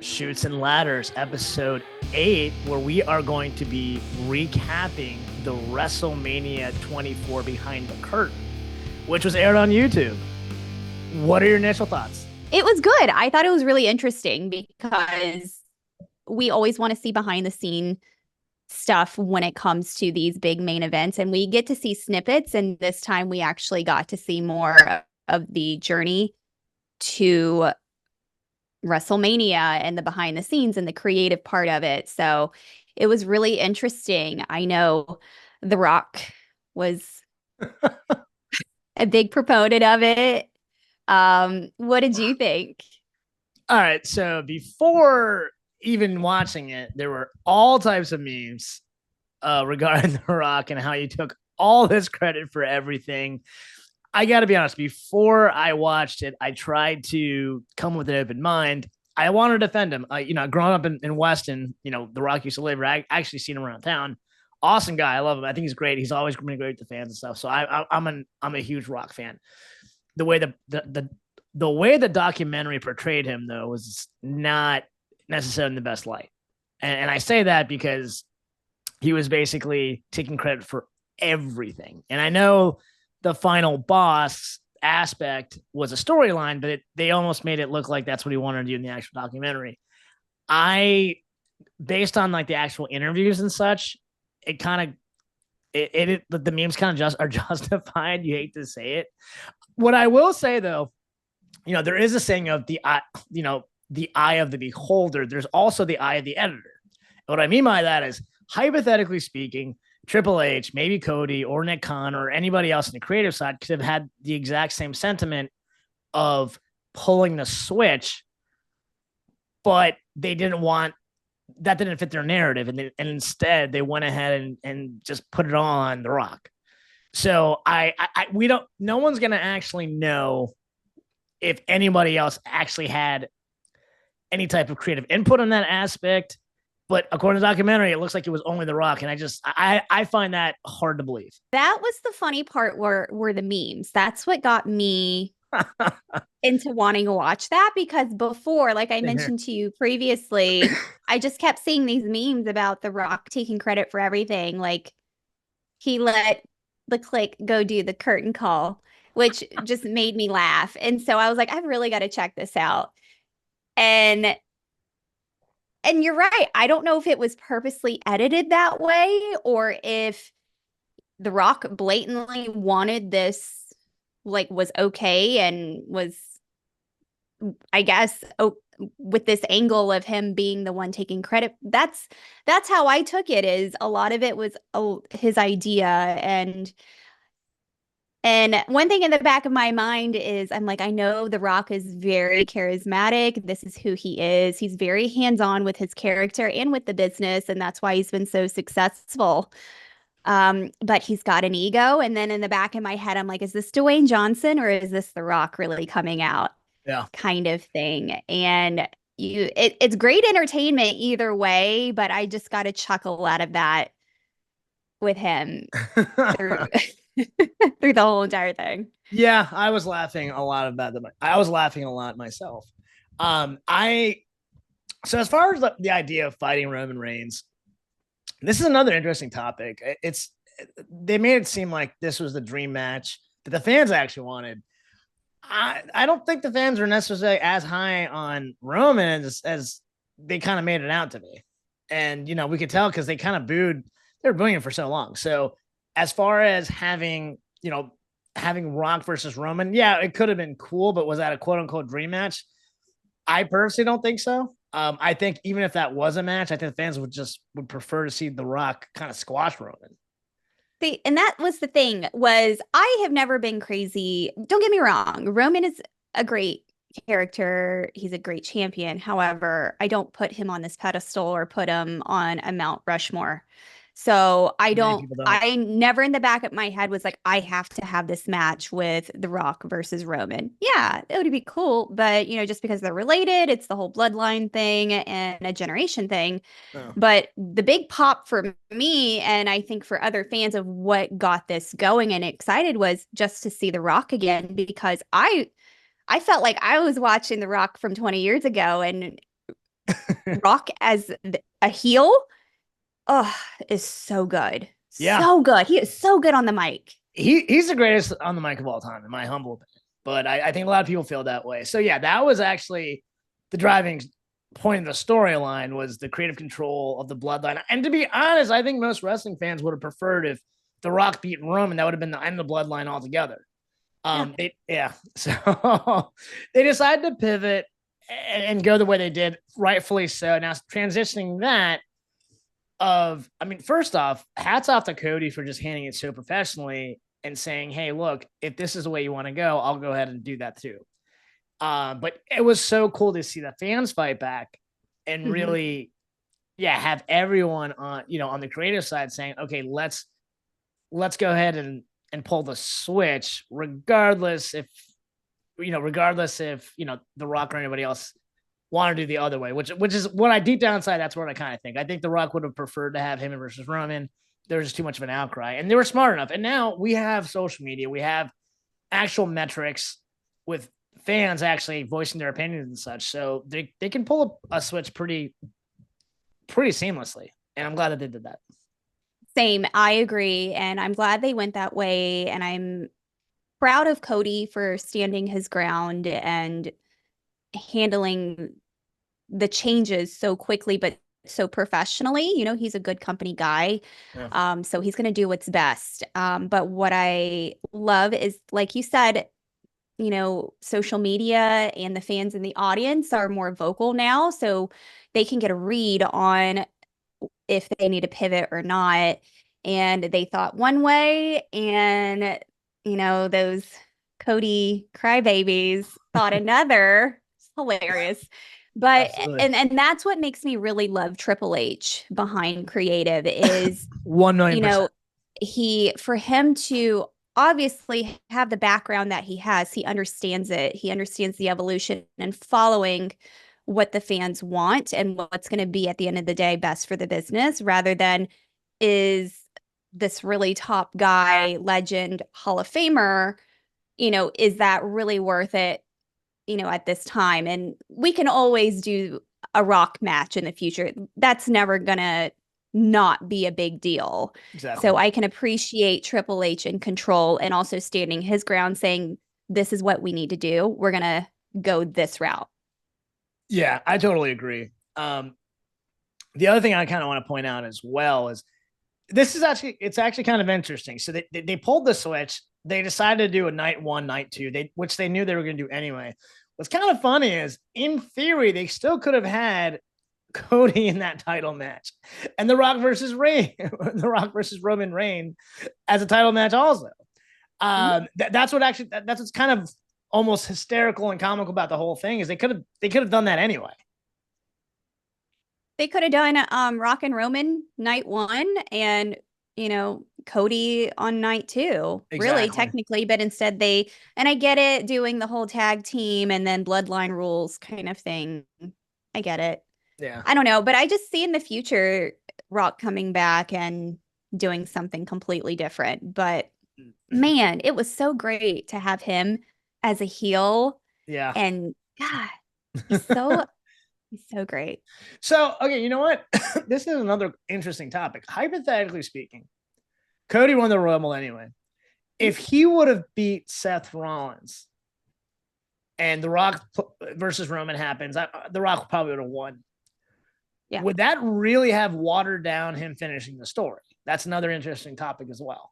Shoots and Ladders, episode 8, where we are going to be recapping the WrestleMania 24 Behind the Curtain, which was aired on YouTube. What are your initial thoughts? It was good. I thought it was really interesting because we always want to see behind the scene stuff when it comes to these big main events, and we get to see snippets, and this time we actually got to see more of the journey to WrestleMania and the behind the scenes and the creative part of it. So it was really interesting. I know The Rock was a big proponent of it. What did you think? All right, so before even watching it, there were all types of memes regarding The Rock and how he took all this credit for everything. I got to be honest, before I watched it, I tried to come with an open mind. I want to defend him. Growing up in Weston, The Rock used to live. I actually seen him around town. Awesome guy. I love him. I think he's great. He's always been great with the fans and stuff. So I'm a huge Rock fan. The way the way the documentary portrayed him, though, was not necessarily in the best light. And I say that because he was basically taking credit for everything. And I know the final boss aspect was a storyline, but they almost made it look like that's what he wanted to do in the actual documentary. Based on like the actual interviews and such, it kind of the memes kind of just are justified. You hate to say it. What I will say though, there is a saying of the eye of the beholder. There's also the eye of the editor. And what I mean by that is, hypothetically speaking, Triple H, maybe Cody or Nick Khan or anybody else in the creative side could have had the exact same sentiment of pulling the switch, but they didn't want that, didn't fit their narrative. And instead they went ahead and just put it on The Rock. So no one's going to actually know if anybody else actually had any type of creative input on that aspect. But according to the documentary, it looks like it was only The Rock. And I find that hard to believe. That was the funny part were the memes. That's what got me into wanting to watch that, because before, like I mentioned to you previously, I just kept seeing these memes about The Rock taking credit for everything. Like he let the Click go do the curtain call, which just made me laugh. And so I was like, I've really got to check this out. And you're right. I don't know if it was purposely edited that way or if The Rock blatantly wanted this, like, was okay and was, I guess, with this angle of him being the one taking credit. That's how I took it, is a lot of it was his idea. And one thing in the back of my mind is, I'm like, I know The Rock is very charismatic. This is who he is. He's very hands-on with his character and with the business, and that's why he's been so successful. But he's got an ego. And then in the back of my head, I'm like, is this Dwayne Johnson or is this The Rock really coming out? Yeah. Kind of thing. And it's great entertainment either way, but I just got a chuckle out of that with him. Through the whole entire thing. Yeah, I was laughing a lot about that. I was laughing a lot myself. So as far as the idea of fighting Roman Reigns, this is another interesting topic. They made it seem like this was the dream match that the fans actually wanted. I don't think the fans were necessarily as high on Roman as they kind of made it out to be. And, we could tell because they kind of booed. They were booing him for so long. So as far as having Rock versus Roman, yeah, it could have been cool, but was that a quote unquote dream match? I personally don't think so. I think even if that was a match, I think the fans would prefer to see The Rock kind of squash Roman. And that was the thing, was I have never been crazy. Don't get me wrong. Roman is a great character. He's a great champion. However, I don't put him on this pedestal or put him on a Mount Rushmore. So I never in the back of my head was like, I have to have this match with The Rock versus Roman. Yeah, it would be cool. But, just because they're related, it's the whole bloodline thing and a generation thing. Oh. But the big pop for me, and I think for other fans of what got this going and excited, was just to see The Rock again, because I felt like I was watching The Rock from 20 years ago, and Rock as a heel, oh, is so good. Yeah. So good. He is so good on the mic. He's the greatest on the mic of all time, in my humble opinion. But I think a lot of people feel that way. So yeah, that was actually the driving point of the storyline, was the creative control of the bloodline. And to be honest, I think most wrestling fans would have preferred if The Rock beat Roman. That would have been the end of the bloodline altogether. Yeah. So they decided to pivot and go the way they did, rightfully so. Now transitioning that I mean, first off, hats off to Cody for just handling it so professionally and saying, "Hey, look, if this is the way you want to go, I'll go ahead and do that too." But it was so cool to see the fans fight back and Mhm. really, yeah, have everyone on, on the creative side saying, "Okay, let's go ahead and pull the switch, regardless if The Rock or anybody else want to do the other way," which is what I deep down inside, that's what I kind of think. I think The Rock would have preferred to have him versus Roman. There was just too much of an outcry, and they were smart enough. And now we have social media, we have actual metrics with fans actually voicing their opinions and such, so they can pull a switch pretty seamlessly. And I'm glad that they did that. Same. I agree. And I'm glad they went that way. And I'm proud of Cody for standing his ground and handling the changes so quickly, but so professionally. He's a good company guy. Yeah. So he's going to do what's best. But what I love is, like you said, social media and the fans in the audience are more vocal now. So they can get a read on if they need to pivot or not. And they thought one way, and those Cody crybabies thought another. It's hilarious. But Absolutely. and that's what makes me really love Triple H behind creative is, 1 million%. for him to obviously have the background that he has, he understands it. He understands the evolution and following what the fans want and what's going to be at the end of the day best for the business, rather than is this really top guy, legend, Hall of Famer, is that really worth it, at this time? And we can always do a Rock match in the future. That's never going to not be a big deal. Exactly. So I can appreciate Triple H in control and also standing his ground, saying, this is what we need to do. We're going to go this route. Yeah, I totally agree. The other thing I kind of want to point out as well is it's actually kind of interesting. So they pulled the switch. They decided to do a night one, night two, which they knew they were going to do anyway. What's kind of funny is, in theory, they still could have had Cody in that title match, and The Rock versus Roman Reigns as a title match also. Mhm. That's what's kind of almost hysterical and comical about the whole thing, is they could have done that anyway. They could have done Rock and Roman night one and Cody on night two, really Exactly. technically, but instead and I get it, doing the whole tag team and then bloodline rules kind of thing. I get it. Yeah. I don't know, but I just see in the future Rock coming back and doing something completely different. But man, it was so great to have him as a heel. Yeah. And God, he's so he's so great. So, okay, you know what? This is another interesting topic. Hypothetically speaking, Cody won the Rumble anyway. If he would have beat Seth Rollins and The Rock versus Roman happens, The Rock probably would have won. Yeah. Would that really have watered down him finishing the story? That's another interesting topic as well.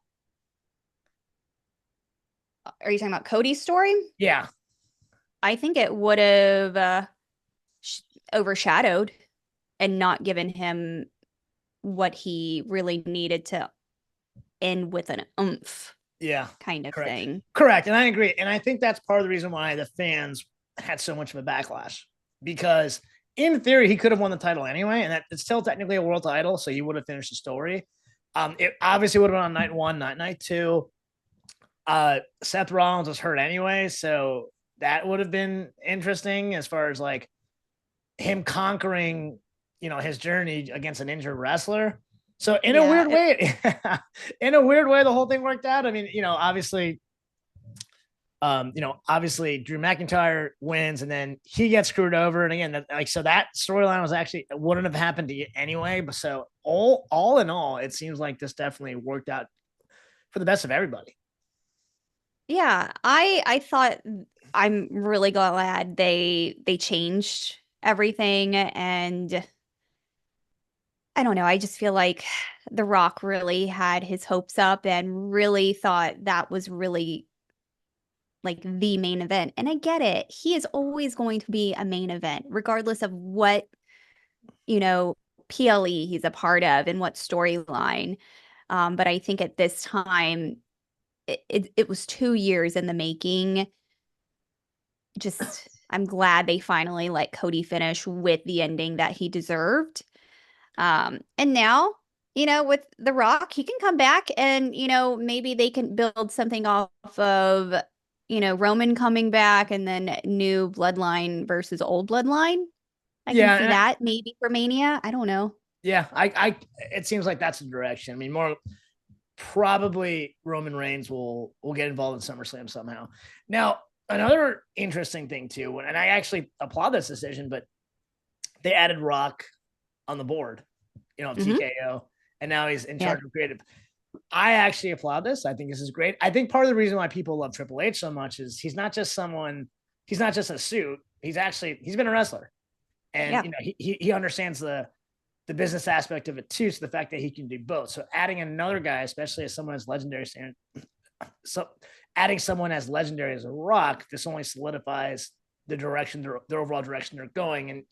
Are you talking about Cody's story? Yeah. I think it would have overshadowed and not given him what he really needed to end with an oomph Yeah. kind of Correct. thing. Correct. And I agree. And I think that's part of the reason why the fans had so much of a backlash, because in theory, he could have won the title anyway. And that it's still technically a world title. So he would have finished the story. It obviously would have been on night one, not night two. Seth Rollins was hurt anyway. So that would have been interesting as far as like him conquering, his journey against an injured wrestler. So in a Yeah, weird way, the whole thing worked out. I mean, obviously Obviously Drew McIntyre wins and then he gets screwed over. And again, so that storyline was actually wouldn't have happened to you anyway. But so all in all, it seems like this definitely worked out for the best of everybody. Yeah, I thought I'm really glad they changed everything, and I don't know, I just feel like The Rock really had his hopes up and really thought that was really like the main event. And I get it. He is always going to be a main event regardless of what, you know, PLE he's a part of and what storyline. But I think at this time it was 2 years in the making. Just I'm glad they finally let Cody finish with the ending that he deserved. And now, with The Rock, he can come back and, maybe they can build something off of, Roman coming back and then new bloodline versus old bloodline. I can see Yeah, that maybe for Mania. I don't know. yeah. It seems like that's the direction. I mean, more probably Roman Reigns will get involved in SummerSlam somehow. Now, another interesting thing too, and I actually applaud this decision, but they added Rock on the board, TKO, and now he's in charge of creative. I actually applaud this. I think this is great. I think part of the reason why people love Triple H so much is he's not just a suit. He's been a wrestler, and he understands the business aspect of it too. So the fact that he can do both. So adding another guy, especially as someone as legendary, so adding someone as legendary as a Rock, this only solidifies the direction, their overall direction they're going, and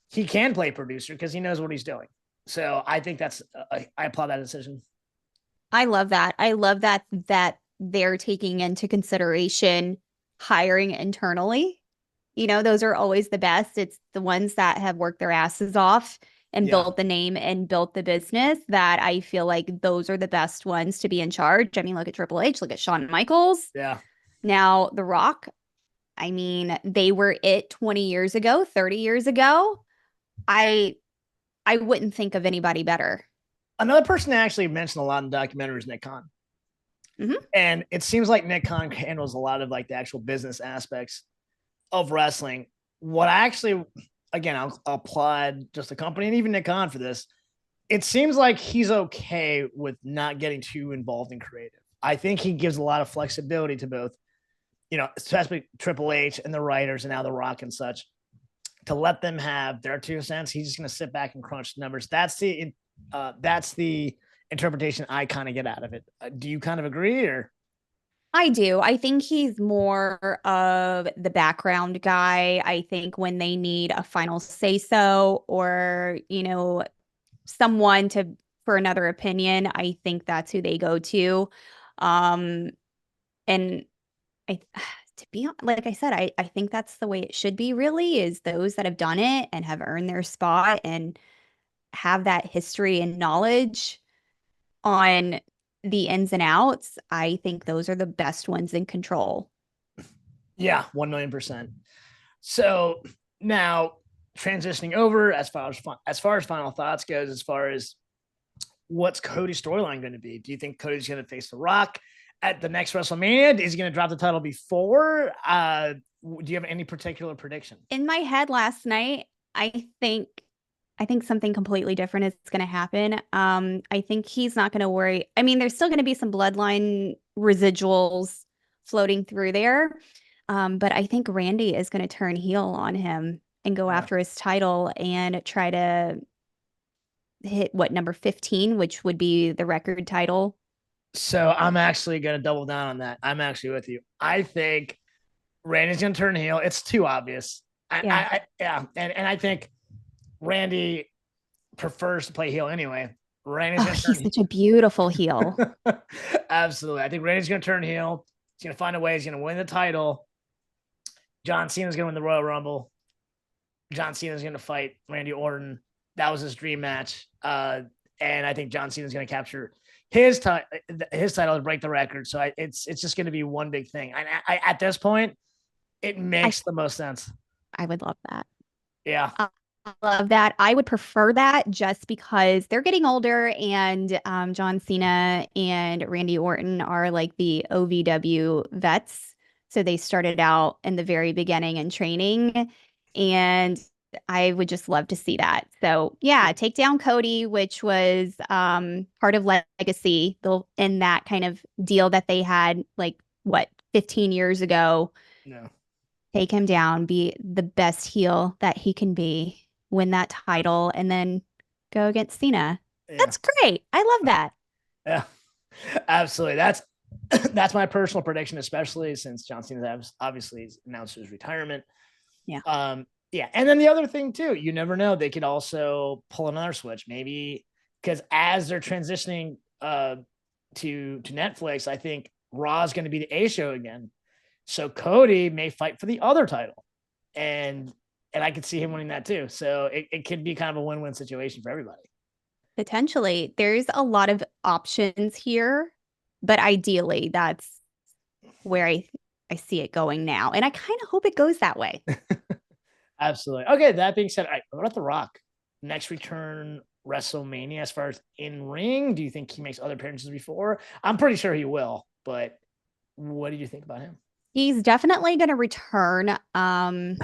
he can play producer because he knows what he's doing. So I think I applaud that decision. I love that. I love that they're taking into consideration hiring internally. Those are always the best. It's the ones that have worked their asses off and built the name and built the business that I feel like those are the best ones to be in charge. I mean, look at Triple H, look at Shawn Michaels. Yeah. Now, The Rock, I mean, they were it 20 years ago, 30 years ago. I wouldn't think of anybody better. Another person that actually mentioned a lot in the documentary is Nick Khan. Mm-hmm. And it seems like Nick Khan handles a lot of like the actual business aspects of wrestling. What I actually, again, I'll applaud just the company and even Nick Khan for this. It seems like he's okay with not getting too involved in creative. I think he gives a lot of flexibility to both, especially Triple H and the writers and now The Rock and such, to let them have their 2 cents. He's just going to sit back and crunch the numbers. That's the interpretation I kind of get out of it. Do you kind of agree or? I do. I think he's more of the background guy. I think when they need a final say so or, someone for another opinion, I think that's who they go to. And I to be like I said, I think that's the way it should be really is those that have done it and have earned their spot and have that history and knowledge on the ins and outs. I think those are the best ones in control. Yeah, 1,000,000%. So now transitioning over as far as final thoughts goes, as far as what's Cody's storyline going to be? Do you think Cody's going to face The Rock at the next WrestleMania? Is he going to drop the title before? Do you have any particular prediction? In my head last night, I think something completely different is going to happen. I think he's not going to worry. I mean, there's still going to be some bloodline residuals floating through there. But I think Randy is going to turn heel on him and go after his title and try to hit number 15, which would be the record title. So I'm actually going to double down on that. I'm actually with you. I think Randy's going to turn heel. It's too obvious. Yeah. And I think Randy prefers to play heel anyway. He's such a beautiful heel. Absolutely. I think Randy's going to turn heel. He's going to find a way. He's going to win the title. John Cena's going to win the Royal Rumble. John Cena's going to fight Randy Orton. That was his dream match. And I think John Cena's going to capture his title to break the record. So it's just going to be one big thing. I at this point, it makes the most sense. I would love that. Yeah. I love that. I would prefer that just because they're getting older and John Cena and Randy Orton are like the OVW vets. So they started out in the very beginning in training, and I would just love to see that. So yeah, take down Cody, which was part of Legacy, in that kind of deal that they had like what 15 years ago. No. Take him down, be the best heel that he can be, win that title, and then go against Cena. Yeah. That's great. I love that. Yeah. Absolutely. That's my personal prediction, especially since John Cena obviously announced his retirement. Yeah. Yeah. And then the other thing too, you never know. They could also pull another switch, maybe, because as they're transitioning to Netflix, I think Raw is going to be the A show again. So Cody may fight for the other title. And I could see him winning that too. So it could be kind of a win-win situation for everybody. Potentially. There's a lot of options here, but ideally that's where I see it going now. And I kind of hope it goes that way. Absolutely. Okay, that being said, what about The Rock? Next return Wrestlemania as far as in ring? Do you think he makes other appearances before? I'm pretty sure he will, but what do you think about him? He's definitely going to return. I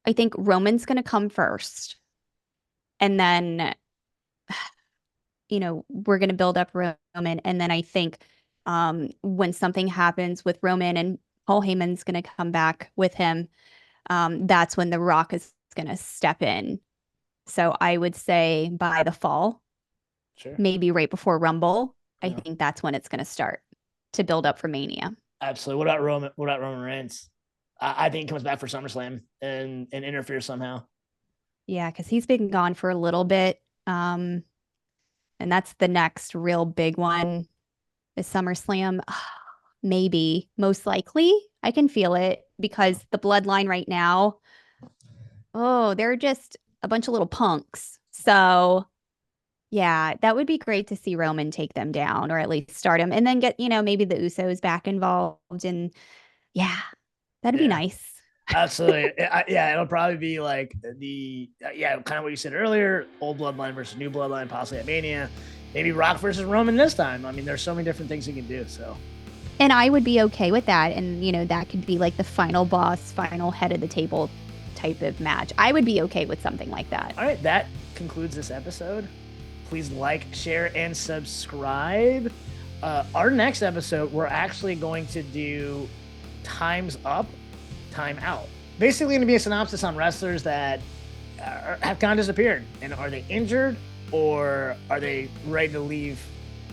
think Roman's going to come first. And then, we're going to build up Roman. And then I think when something happens with Roman and Paul Heyman's going to come back with him, that's when The Rock is going to step in. So I would say by the fall, Sure. Maybe right before Rumble, I think that's when it's going to start to build up for Mania. Absolutely. What about Roman? What about Roman Reigns? I think he comes back for SummerSlam and interferes somehow. Yeah, because he's been gone for a little bit. And that's the next real big one is SummerSlam. Maybe, most likely. I can feel it because the bloodline right now, they're just a bunch of little punks. So yeah, that would be great to see Roman take them down or at least start them and then get, maybe the Usos back involved. And yeah, that'd be nice. Absolutely. Yeah, it'll probably be like kind of what you said earlier, old bloodline versus new bloodline, possibly at Mania. Maybe Rock versus Roman this time. I mean, there's so many different things he can do. So, and I would be okay with that. And, that could be like the final boss, final head of the table type of match. I would be okay with something like that. All right. That concludes this episode. Please like, share, and subscribe. Our next episode, we're actually going to do Time's Up, Time Out. Basically going to be a synopsis on wrestlers that have kind of disappeared. And are they injured or are they ready to leave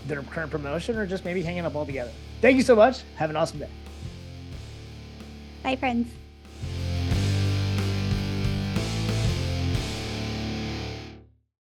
their current promotion or just maybe hanging up altogether? Thank you so much. Have an awesome day. Bye, friends.